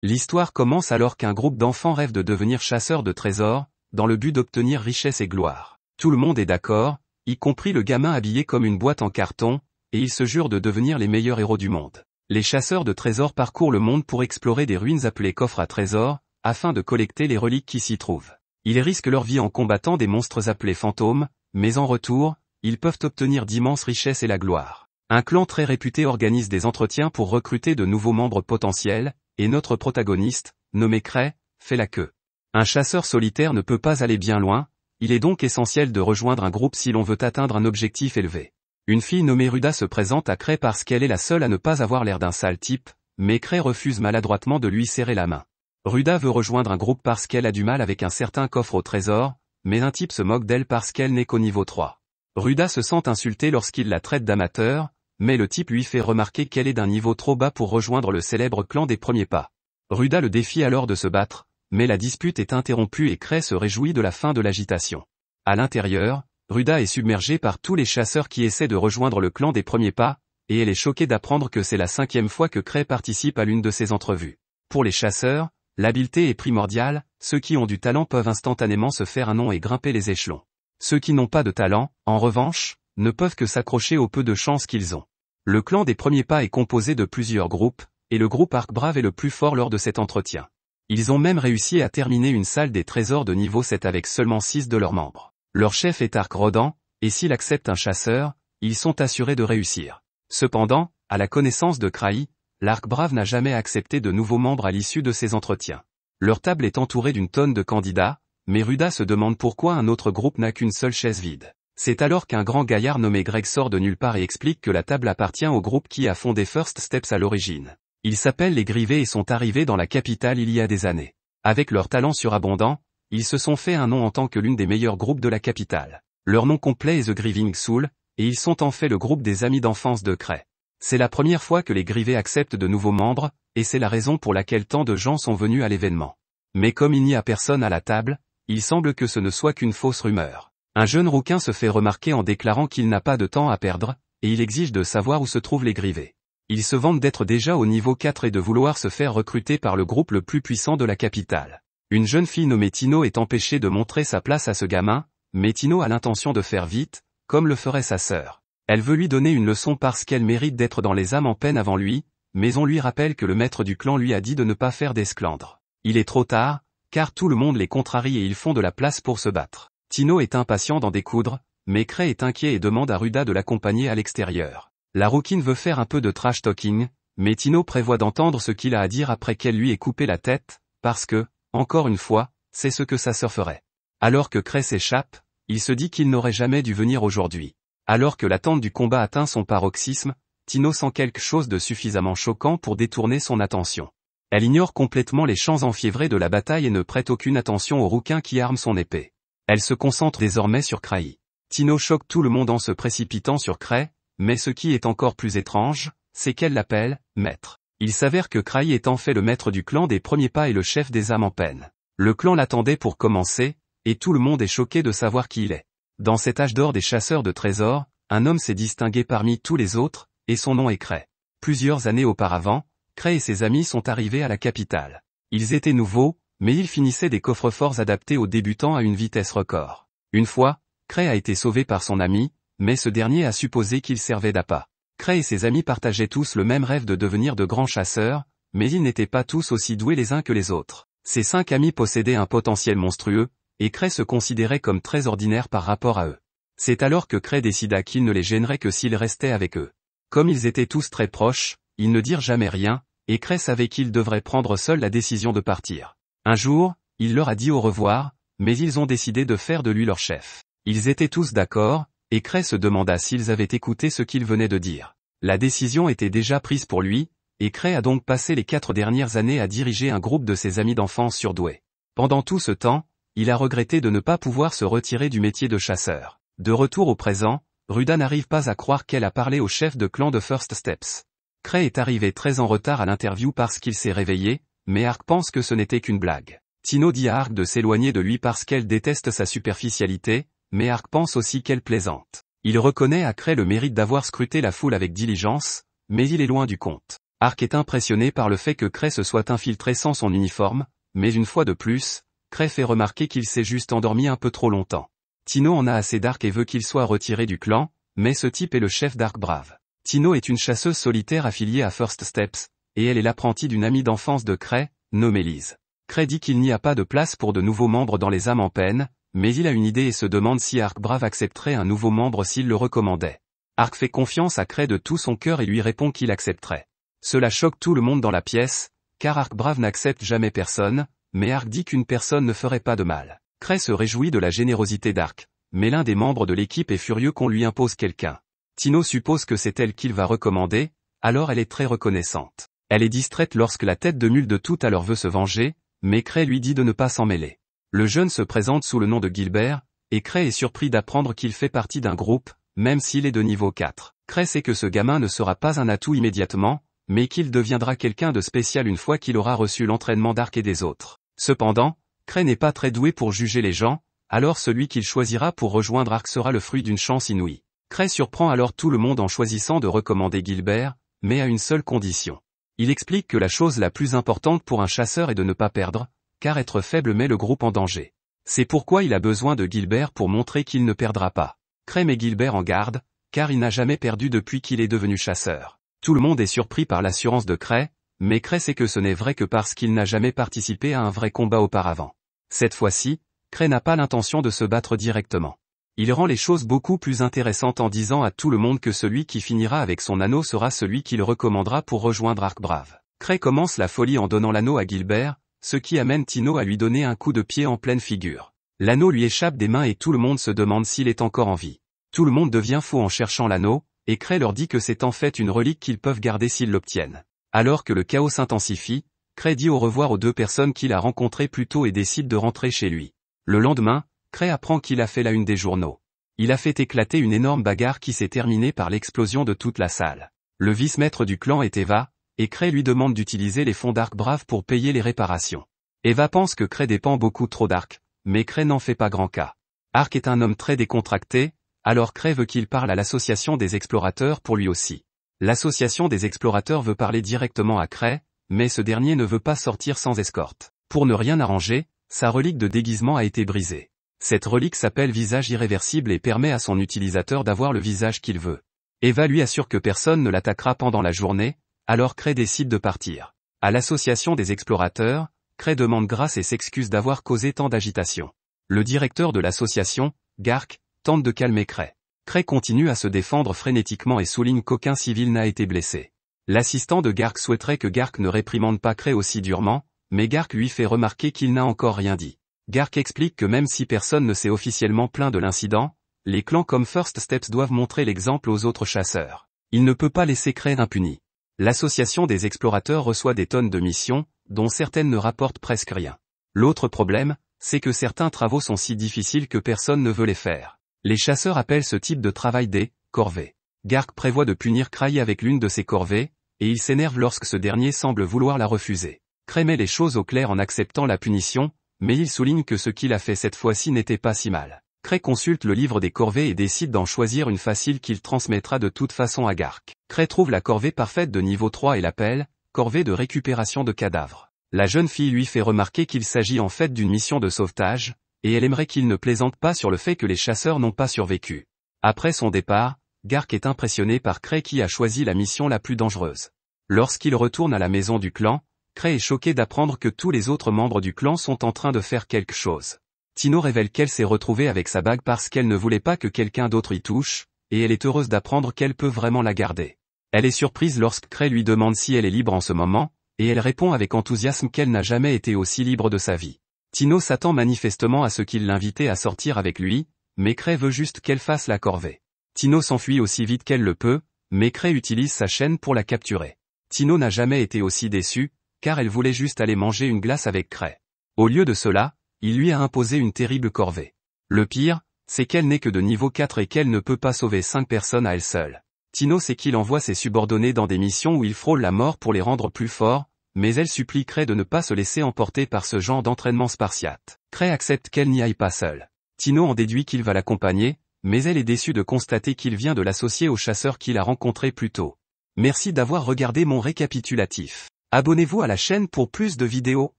L'histoire commence alors qu'un groupe d'enfants rêve de devenir chasseurs de trésors, dans le but d'obtenir richesse et gloire. Tout le monde est d'accord, y compris le gamin habillé comme une boîte en carton, et ils se jurent de devenir les meilleurs héros du monde. Les chasseurs de trésors parcourent le monde pour explorer des ruines appelées coffres à trésors, afin de collecter les reliques qui s'y trouvent. Ils risquent leur vie en combattant des monstres appelés fantômes, mais en retour, ils peuvent obtenir d'immenses richesses et la gloire. Un clan très réputé organise des entretiens pour recruter de nouveaux membres potentiels, et notre protagoniste, nommé Cray, fait la queue. Un chasseur solitaire ne peut pas aller bien loin, il est donc essentiel de rejoindre un groupe si l'on veut atteindre un objectif élevé. Une fille nommée Ruda se présente à Cray parce qu'elle est la seule à ne pas avoir l'air d'un sale type, mais Cray refuse maladroitement de lui serrer la main. Ruda veut rejoindre un groupe parce qu'elle a du mal avec un certain coffre au trésor, mais un type se moque d'elle parce qu'elle n'est qu'au niveau 3. Ruda se sent insultée lorsqu'il la traite d'amateur, mais le type lui fait remarquer qu'elle est d'un niveau trop bas pour rejoindre le célèbre clan des premiers pas. Ruda le défie alors de se battre, mais la dispute est interrompue et Cray se réjouit de la fin de l'agitation. À l'intérieur, Ruda est submergée par tous les chasseurs qui essaient de rejoindre le clan des premiers pas, et elle est choquée d'apprendre que c'est la 5e fois que Cray participe à l'une de ces entrevues. Pour les chasseurs, l'habileté est primordiale, ceux qui ont du talent peuvent instantanément se faire un nom et grimper les échelons. Ceux qui n'ont pas de talent, en revanche, ne peuvent que s'accrocher au peu de chance qu'ils ont. Le clan des premiers pas est composé de plusieurs groupes, et le groupe Arc Brave est le plus fort lors de cet entretien. Ils ont même réussi à terminer une salle des trésors de niveau 7 avec seulement 6 de leurs membres. Leur chef est Arc Rodent, et s'il accepte un chasseur, ils sont assurés de réussir. Cependant, à la connaissance de Cray, l'Arc Brave n'a jamais accepté de nouveaux membres à l'issue de ces entretiens. Leur table est entourée d'une tonne de candidats, mais Ruda se demande pourquoi un autre groupe n'a qu'une seule chaise vide. C'est alors qu'un grand gaillard nommé Greg sort de nulle part et explique que la table appartient au groupe qui a fondé First Steps à l'origine. Ils s'appellent les Grivés et sont arrivés dans la capitale il y a des années. Avec leur talent surabondant, ils se sont fait un nom en tant que l'une des meilleurs groupes de la capitale. Leur nom complet est The Grieving Soul, et ils sont en fait le groupe des amis d'enfance de Cray. C'est la première fois que les Grivés acceptent de nouveaux membres, et c'est la raison pour laquelle tant de gens sont venus à l'événement. Mais comme il n'y a personne à la table, il semble que ce ne soit qu'une fausse rumeur. Un jeune rouquin se fait remarquer en déclarant qu'il n'a pas de temps à perdre, et il exige de savoir où se trouvent les Grivés. Il se vante d'être déjà au niveau 4 et de vouloir se faire recruter par le groupe le plus puissant de la capitale. Une jeune fille nommée Tino est empêchée de montrer sa place à ce gamin, mais Tino a l'intention de faire vite, comme le ferait sa sœur. Elle veut lui donner une leçon parce qu'elle mérite d'être dans les âmes en peine avant lui, mais on lui rappelle que le maître du clan lui a dit de ne pas faire d'esclandre. Il est trop tard, car tout le monde les contrarie et ils font de la place pour se battre. Tino est impatient d'en découdre, mais Cray est inquiet et demande à Ruda de l'accompagner à l'extérieur. La rouquine veut faire un peu de trash talking, mais Tino prévoit d'entendre ce qu'il a à dire après qu'elle lui ait coupé la tête, parce que, encore une fois, c'est ce que sa sœur ferait. Alors que Cray s'échappe, il se dit qu'il n'aurait jamais dû venir aujourd'hui. Alors que l'attente du combat atteint son paroxysme, Tino sent quelque chose de suffisamment choquant pour détourner son attention. Elle ignore complètement les chants enfiévrés de la bataille et ne prête aucune attention au rouquin qui arme son épée. Elle se concentre désormais sur Cray. Tino choque tout le monde en se précipitant sur Cray, mais ce qui est encore plus étrange, c'est qu'elle l'appelle « maître ». Il s'avère que Cray est en fait le maître du clan des premiers pas et le chef des âmes en peine. Le clan l'attendait pour commencer, et tout le monde est choqué de savoir qui il est. Dans cet âge d'or des chasseurs de trésors, un homme s'est distingué parmi tous les autres, et son nom est Cray. Plusieurs années auparavant, Cray et ses amis sont arrivés à la capitale. Ils étaient nouveaux, mais ils finissaient des coffres-forts adaptés aux débutants à une vitesse record. Une fois, Cray a été sauvé par son ami, mais ce dernier a supposé qu'il servait d'appât. Cray et ses amis partageaient tous le même rêve de devenir de grands chasseurs, mais ils n'étaient pas tous aussi doués les uns que les autres. Ces 5 amis possédaient un potentiel monstrueux, et Cray se considérait comme très ordinaire par rapport à eux. C'est alors que Cray décida qu'il ne les gênerait que s'ils restaient avec eux. Comme ils étaient tous très proches, ils ne dirent jamais rien, et Cray savait qu'il devrait prendre seul la décision de partir. Un jour, il leur a dit au revoir, mais ils ont décidé de faire de lui leur chef. Ils étaient tous d'accord, et Cray se demanda s'ils avaient écouté ce qu'il venait de dire. La décision était déjà prise pour lui, et Cray a donc passé les 4 dernières années à diriger un groupe de ses amis d'enfance surdoués. Pendant tout ce temps, il a regretté de ne pas pouvoir se retirer du métier de chasseur. De retour au présent, Ruda n'arrive pas à croire qu'elle a parlé au chef de clan de First Steps. Cray est arrivé très en retard à l'interview parce qu'il s'est réveillé, mais Ark pense que ce n'était qu'une blague. Tino dit à Ark de s'éloigner de lui parce qu'elle déteste sa superficialité, mais Ark pense aussi qu'elle plaisante. Il reconnaît à Cray le mérite d'avoir scruté la foule avec diligence, mais il est loin du compte. Ark est impressionné par le fait que Cray se soit infiltré sans son uniforme, mais une fois de plus, Cray fait remarquer qu'il s'est juste endormi un peu trop longtemps. Tino en a assez d'Ark et veut qu'il soit retiré du clan, mais ce type est le chef d'Ark Brave. Tino est une chasseuse solitaire affiliée à First Steps, et elle est l'apprentie d'une amie d'enfance de Cray, nommée Liz. Cray dit qu'il n'y a pas de place pour de nouveaux membres dans les âmes en peine, mais il a une idée et se demande si Ark Brave accepterait un nouveau membre s'il le recommandait. Ark fait confiance à Cray de tout son cœur et lui répond qu'il accepterait. Cela choque tout le monde dans la pièce, car Ark Brave n'accepte jamais personne, mais Ark dit qu'une personne ne ferait pas de mal. Cray se réjouit de la générosité d'Ark, mais l'un des membres de l'équipe est furieux qu'on lui impose quelqu'un. Tino suppose que c'est elle qu'il va recommander, alors elle est très reconnaissante. Elle est distraite lorsque la tête de mule de tout à l'heure veut se venger, mais Cray lui dit de ne pas s'en mêler. Le jeune se présente sous le nom de Gilbert, et Cray est surpris d'apprendre qu'il fait partie d'un groupe, même s'il est de niveau 4. Cray sait que ce gamin ne sera pas un atout immédiatement, mais qu'il deviendra quelqu'un de spécial une fois qu'il aura reçu l'entraînement d'Ark et des autres. Cependant, Cray n'est pas très doué pour juger les gens, alors celui qu'il choisira pour rejoindre Ark sera le fruit d'une chance inouïe. Cray surprend alors tout le monde en choisissant de recommander Gilbert, mais à une seule condition. Il explique que la chose la plus importante pour un chasseur est de ne pas perdre, car être faible met le groupe en danger. C'est pourquoi il a besoin de Gilbert pour montrer qu'il ne perdra pas. Cray met Gilbert en garde, car il n'a jamais perdu depuis qu'il est devenu chasseur. Tout le monde est surpris par l'assurance de Cray, mais Cray sait que ce n'est vrai que parce qu'il n'a jamais participé à un vrai combat auparavant. Cette fois-ci, Cray n'a pas l'intention de se battre directement. Il rend les choses beaucoup plus intéressantes en disant à tout le monde que celui qui finira avec son anneau sera celui qu'il recommandera pour rejoindre Ark Brave. Cray commence la folie en donnant l'anneau à Gilbert, ce qui amène Tino à lui donner un coup de pied en pleine figure. L'anneau lui échappe des mains et tout le monde se demande s'il est encore en vie. Tout le monde devient fou en cherchant l'anneau, et Cray leur dit que c'est en fait une relique qu'ils peuvent garder s'ils l'obtiennent. Alors que le chaos s'intensifie, Cray dit au revoir aux deux personnes qu'il a rencontrées plus tôt et décide de rentrer chez lui. Le lendemain, Cray apprend qu'il a fait la une des journaux. Il a fait éclater une énorme bagarre qui s'est terminée par l'explosion de toute la salle. Le vice-maître du clan est Eva, et Cray lui demande d'utiliser les fonds d'Ark Brave pour payer les réparations. Eva pense que Cray dépend beaucoup trop d'Ark, mais Cray n'en fait pas grand cas. Ark est un homme très décontracté, alors Cray veut qu'il parle à l'association des explorateurs pour lui aussi. L'association des explorateurs veut parler directement à Cray, mais ce dernier ne veut pas sortir sans escorte. Pour ne rien arranger, sa relique de déguisement a été brisée. Cette relique s'appelle Visage Irréversible et permet à son utilisateur d'avoir le visage qu'il veut. Eva lui assure que personne ne l'attaquera pendant la journée, alors Cray décide de partir. À l'association des explorateurs, Cray demande grâce et s'excuse d'avoir causé tant d'agitation. Le directeur de l'association, Gark, tente de calmer Cray. Cray continue à se défendre frénétiquement et souligne qu'aucun civil n'a été blessé. L'assistant de Gark souhaiterait que Gark ne réprimande pas Cray aussi durement, mais Gark lui fait remarquer qu'il n'a encore rien dit. Gark explique que même si personne ne s'est officiellement plaint de l'incident, les clans comme First Steps doivent montrer l'exemple aux autres chasseurs. Il ne peut pas laisser Cray impuni. L'association des explorateurs reçoit des tonnes de missions, dont certaines ne rapportent presque rien. L'autre problème, c'est que certains travaux sont si difficiles que personne ne veut les faire. Les chasseurs appellent ce type de travail des corvées. Gark prévoit de punir Cray avec l'une de ces corvées, et il s'énerve lorsque ce dernier semble vouloir la refuser. Cray met les choses au clair en acceptant la punition, mais il souligne que ce qu'il a fait cette fois-ci n'était pas si mal. Cray consulte le livre des corvées et décide d'en choisir une facile qu'il transmettra de toute façon à Gark. Cray trouve la corvée parfaite de niveau 3 et l'appelle corvée de récupération de cadavres. La jeune fille lui fait remarquer qu'il s'agit en fait d'une mission de sauvetage, et elle aimerait qu'il ne plaisante pas sur le fait que les chasseurs n'ont pas survécu. Après son départ, Gark est impressionné par Cray qui a choisi la mission la plus dangereuse. Lorsqu'il retourne à la maison du clan, Cray est choqué d'apprendre que tous les autres membres du clan sont en train de faire quelque chose. Tino révèle qu'elle s'est retrouvée avec sa bague parce qu'elle ne voulait pas que quelqu'un d'autre y touche, et elle est heureuse d'apprendre qu'elle peut vraiment la garder. Elle est surprise lorsque Cray lui demande si elle est libre en ce moment, et elle répond avec enthousiasme qu'elle n'a jamais été aussi libre de sa vie. Tino s'attend manifestement à ce qu'il l'invitait à sortir avec lui, mais Cray veut juste qu'elle fasse la corvée. Tino s'enfuit aussi vite qu'elle le peut, mais Cray utilise sa chaîne pour la capturer. Tino n'a jamais été aussi déçue, car elle voulait juste aller manger une glace avec Cray. Au lieu de cela, il lui a imposé une terrible corvée. Le pire, c'est qu'elle n'est que de niveau 4 et qu'elle ne peut pas sauver 5 personnes à elle seule. Tino sait qu'il envoie ses subordonnés dans des missions où il frôle la mort pour les rendre plus forts, mais elle supplie Cray de ne pas se laisser emporter par ce genre d'entraînement spartiate. Cray accepte qu'elle n'y aille pas seule. Tino en déduit qu'il va l'accompagner, mais elle est déçue de constater qu'il vient de l'associer au chasseur qu'il a rencontré plus tôt. Merci d'avoir regardé mon récapitulatif. Abonnez-vous à la chaîne pour plus de vidéos.